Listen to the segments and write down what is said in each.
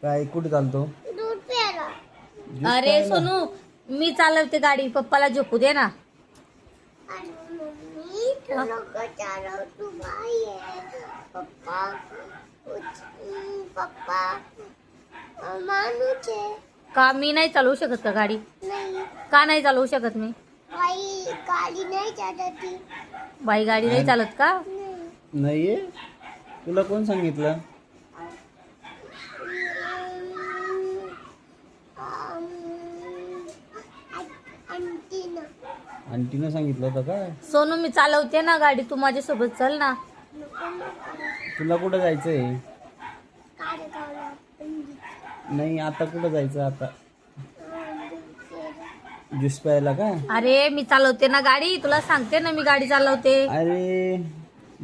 काय कुठे चालतो? दूध प्यायला. अरे सोनू, मी चालवते गाडी, पप्पाला झोपू दे ना. आणि मम्मी तू नको चालव, तू बाई आहे. पप्पा पप्पा माणूस आहे. का मी नाही चालवू शकत का गाडी? नाही का नाही चालवू शकत मी? बाई गाडी नाही चालत ती. बाई गाडी नाही चालत का? नाही. नाहीये. तुला कोण सांगितलं? आंटीनं. आंटीनं सांगितलं होतं काय? सोनू, मी चालवते ना गाडी, तू माझ्यासोबत चल ना. तुला कुठं जायचंय? कार्यक्रमाला नाही, आता कुठं जायचं? आता ज्यूस प्यायला का? अरे मी चालवते ना गाडी, तुला सांगते ना मी गाडी चालवते. अरे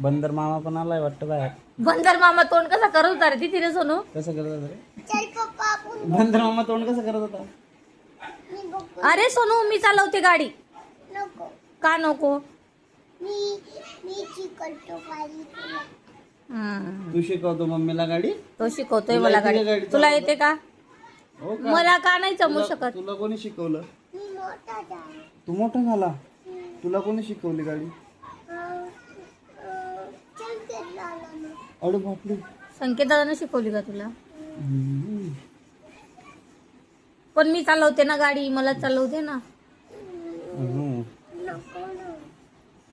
बंदर मामा पण आलाय वाटतं बाहेर. बंदर मामा तोंड कसा करत होता रे तिथे सोनू? कसं करत होता रे? चल पप्पा आपण बंदर मामा तोंड कसं करत होता? मी बघू. अरे सोनू, मी चालवते गाडी. नको. का नको? मी शिकवतो गाडी तुला. तू शिकवतो मम्मीला गाडी? तो शिकवतोय तुला मला येते का गाडी. गाडी तुला चालवता? येते का? हो का? मला का नाही जमू तुला- शकत? तुला कोणी शिकवलं? मी मोठा झाला. तू मोठा झाला. तुला कोणी शिकवली गाडी? चल गेला ना. अरे बापरे. संकेत दादाने शिकवली का तुला? हम्म. पण मी चालवते ना गाडी, मला चालवते ना. हम्म. नको